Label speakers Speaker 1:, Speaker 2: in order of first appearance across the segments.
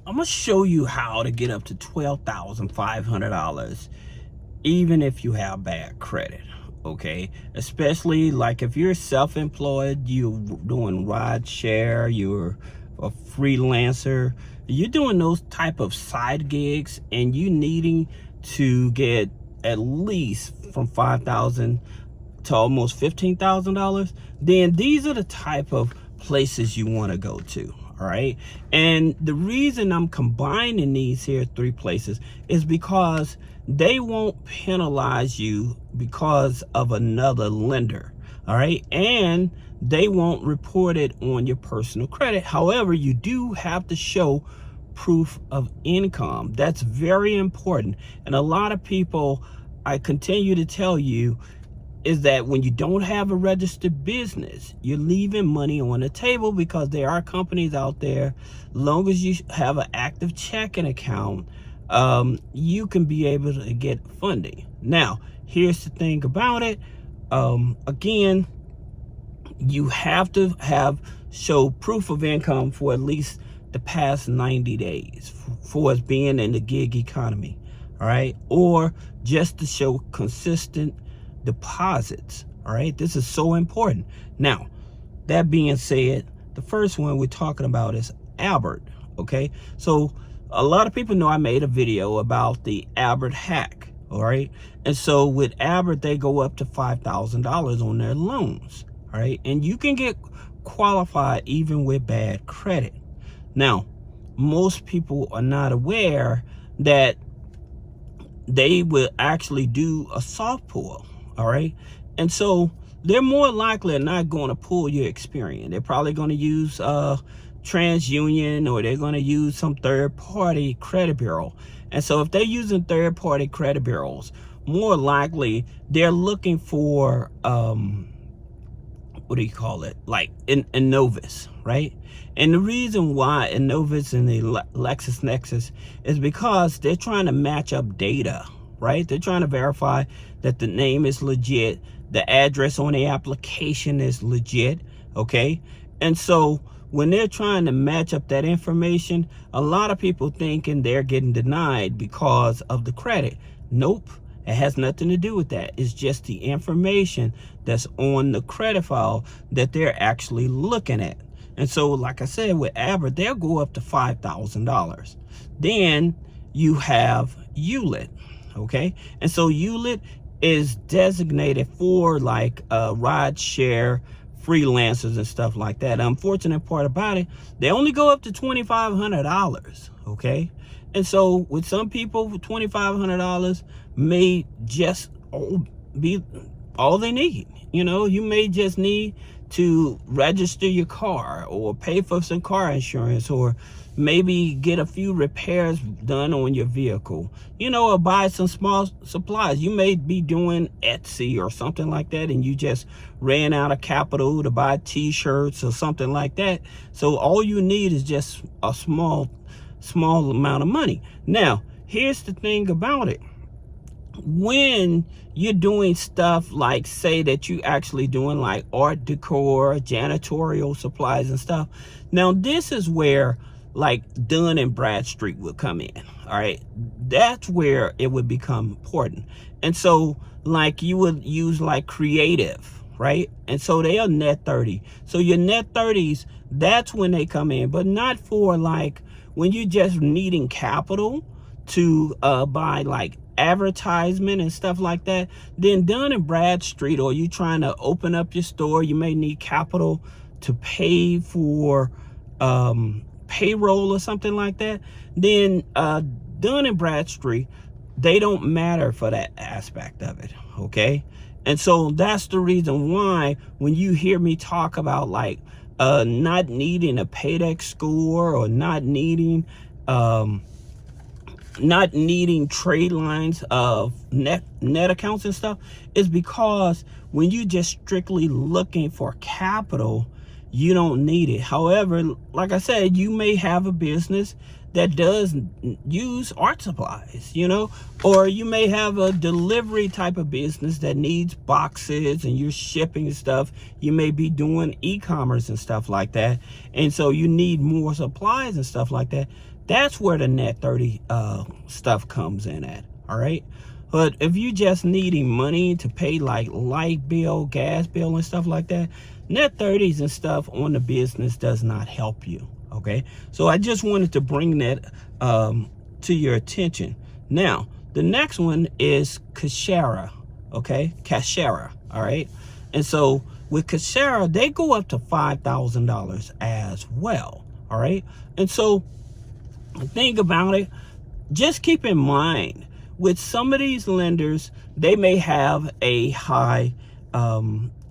Speaker 1: I'm gonna show you how to get up to $12,500 even if you have bad credit. Okay, especially like if you're self-employed, you're doing ride share, you're a freelancer, you're doing those type of side gigs, and you needing to get at least from $5,000 to almost $15,000, then these are the type of places you want to go to. All right, and the reason I'm combining these here three places is because they won't penalize you because of another lender. All right, and they won't report it on your personal credit. However, you do have to show proof of income. That's very important. And a lot of people, I continue to tell you, is that when you don't have a registered business, you're leaving money on the table, because there are companies out there, long as you have an active checking account, you can be able to get funding. Now, here's the thing about it. Again, you have to show proof of income for at least the past 90 days for us being in the gig economy. All right, or just to show consistent deposits. All right, this is so important. Now, that being said, the first one we're talking about is Albert. Okay, so a lot of people know I made a video about the Albert hack. All right, and so with Albert, they go up to $5,000 on their loans. All right, and you can get qualified even with bad credit. Now, most people are not aware that they will actually do a soft pull. All right, and so they're more likely not going to pull your Experian. They're probably going to use TransUnion, or they're going to use some third-party credit bureau. And so if they're using third-party credit bureaus, more likely they're looking for what do you call it, like Innovis, right? And the reason why Innovis and the LexisNexis is because they're trying to match up data, right? They're trying to verify that the name is legit, the address on the application is legit. Okay, and so when they're trying to match up that information, a lot of people thinking they're getting denied because of the credit. Nope, it has nothing to do with that. It's just the information that's on the credit file that they're actually looking at. And so, like I said, with Albert, they'll go up to $5,000. Then you have ULIT. Okay, and so ULIT is designated for like ride share freelancers and stuff like that. The unfortunate part about it, they only go up to $2,500. Okay, and so with some people, $2,500 may just be all they need. You know, you may just need to register your car, or pay for some car insurance, or maybe get a few repairs done on your vehicle, you know, or buy some small supplies. You may be doing Etsy or something like that, and you just ran out of capital to buy t-shirts or something like that. So all you need is just a small amount of money. Now, here's the thing about it. When you're doing stuff like, say that you actually doing like art decor, janitorial supplies and stuff, now this is where like Dun and Bradstreet would come in. All right, that's where it would become important. And so like you would use like creative, right? And so they are net 30. So your net 30s, that's when they come in, but not for like when you're just needing capital to buy like advertisement and stuff like that. Then Dun and Bradstreet, or you trying to open up your store, you may need capital to pay for payroll or something like that. Then Dun and Bradstreet, they don't matter for that aspect of it. Okay, and so that's the reason why when you hear me talk about like not needing a paydex score, or not needing trade lines of net accounts and stuff, is because when you just strictly looking for capital, you don't need it. However, like I said, you may have a business that does use art supplies, you know, or you may have a delivery type of business that needs boxes and you're shipping stuff. You may be doing e-commerce and stuff like that, and so you need more supplies and stuff like that. That's where the net 30 stuff comes in at. All right. But if you just needing money to pay like light bill, gas bill and stuff like that, net 30s and stuff on the business does not help you. Okay, so I just wanted to bring that to your attention. Now, the next one is Casera. Okay, Casera. All right, and so with Casera, they go up to $5,000 as well. All right, and so the thing about it, just keep in mind, with some of these lenders, they may have a high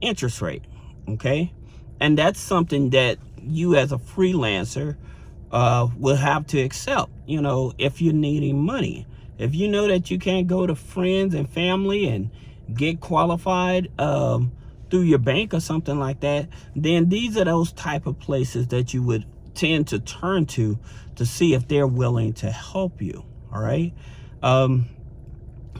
Speaker 1: interest rate, okay? And that's something that you as a freelancer will have to accept, you know, if you're needing money. If you know that you can't go to friends and family and get qualified through your bank or something like that, then these are those type of places that you would tend to turn to see if they're willing to help you, all right?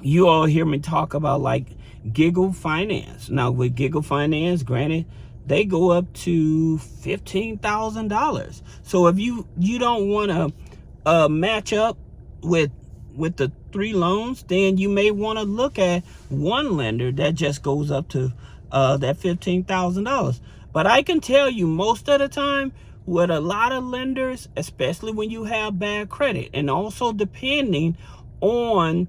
Speaker 1: You all hear me talk about like Giggle Finance. Now with Giggle Finance, granted, they go up to $15,000. So if you don't want to match up with the 3 loans, then you may want to look at one lender that just goes up to that $15,000. But I can tell you, most of the time with a lot of lenders, especially when you have bad credit, and also depending on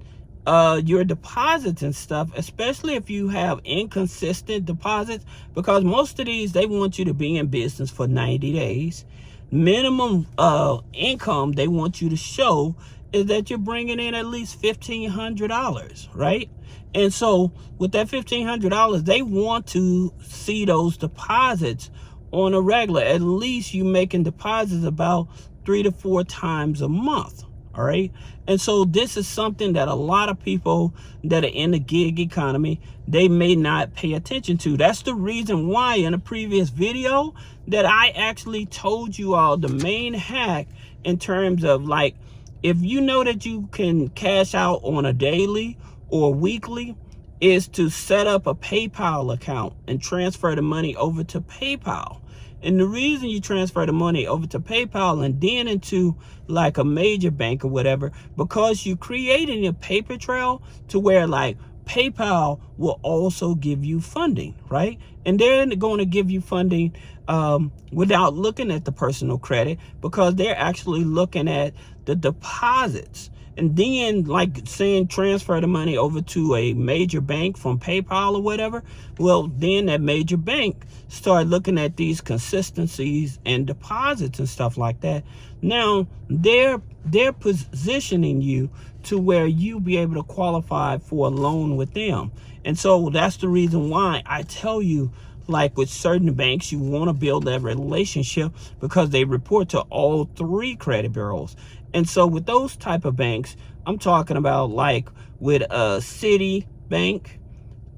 Speaker 1: your deposits and stuff, especially if you have inconsistent deposits, because most of these, they want you to be in business for 90 days. Minimum income they want you to show is that you're bringing in at least $1,500, right? And so with that $1,500, they want to see those deposits on a regular. At least you making deposits about 3 to 4 times a month. All right. And so this is something that a lot of people that are in the gig economy, they may not pay attention to. That's the reason why in a previous video that I actually told you all the main hack in terms of, like, if you know that you can cash out on a daily or weekly, is to set up a PayPal account and transfer the money over to PayPal. And the reason you transfer the money over to PayPal and then into like a major bank or whatever, because you creating a paper trail to where like PayPal will also give you funding, right? And they're going to give you funding without looking at the personal credit, because they're actually looking at the deposits. And then, like saying transfer the money over to a major bank from PayPal or whatever, well, then that major bank start looking at these consistencies and deposits and stuff like that. Now they're positioning you to where you be able to qualify for a loan with them. And so that's the reason why I tell you, like with certain banks, you want to build that relationship because they report to all 3 credit bureaus. And so with those type of banks, I'm talking about like with Citi Bank,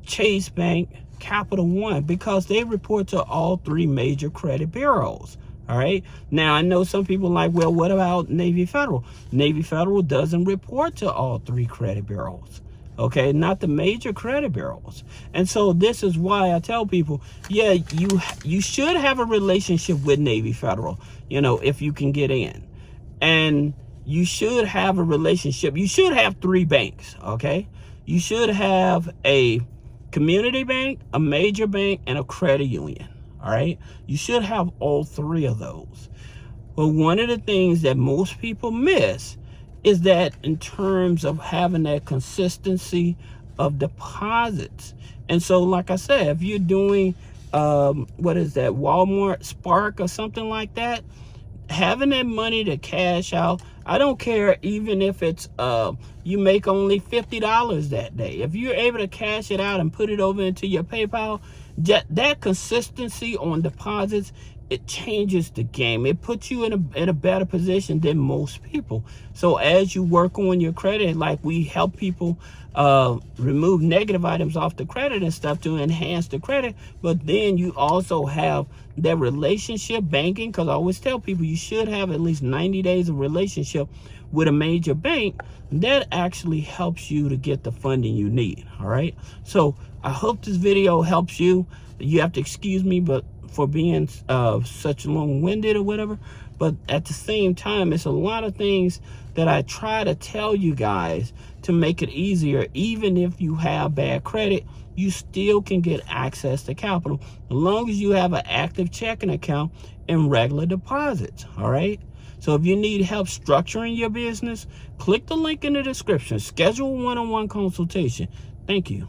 Speaker 1: Chase Bank, Capital One, because they report to all 3 major credit bureaus. All right. Now, I know some people like, well, what about Navy Federal? Navy Federal doesn't report to all 3 credit bureaus. Okay, not the major credit bureaus. And so this is why I tell people, yeah, you should have a relationship with Navy Federal, you know, if you can get in. And you should have a relationship. You should have 3 banks, okay? You should have a community bank, a major bank, and a credit union, all right? You should have all 3 of those. But one of the things that most people miss is that in terms of having that consistency of deposits. And so, like I said, if you're doing, what is that, Walmart Spark or something like that, having that money to cash out, I don't care even if it's you make only $50 that day. If you're able to cash it out and put it over into your PayPal, that consistency on deposits it changes the game. It puts you in a better position than most people. So as you work on your credit, like we help people remove negative items off the credit and stuff to enhance the credit, but then you also have that relationship banking, because I always tell people you should have at least 90 days of relationship with a major bank. That actually helps you to get the funding you need. All right, so I hope this video helps you. You have to excuse me but for being such long-winded or whatever, but at the same time, it's a lot of things that I try to tell you guys to make it easier. Even if you have bad credit, you still can get access to capital as long as you have an active checking account and regular deposits. All right, so if you need help structuring your business, click the link in the description. Schedule a one-on-one consultation. Thank you.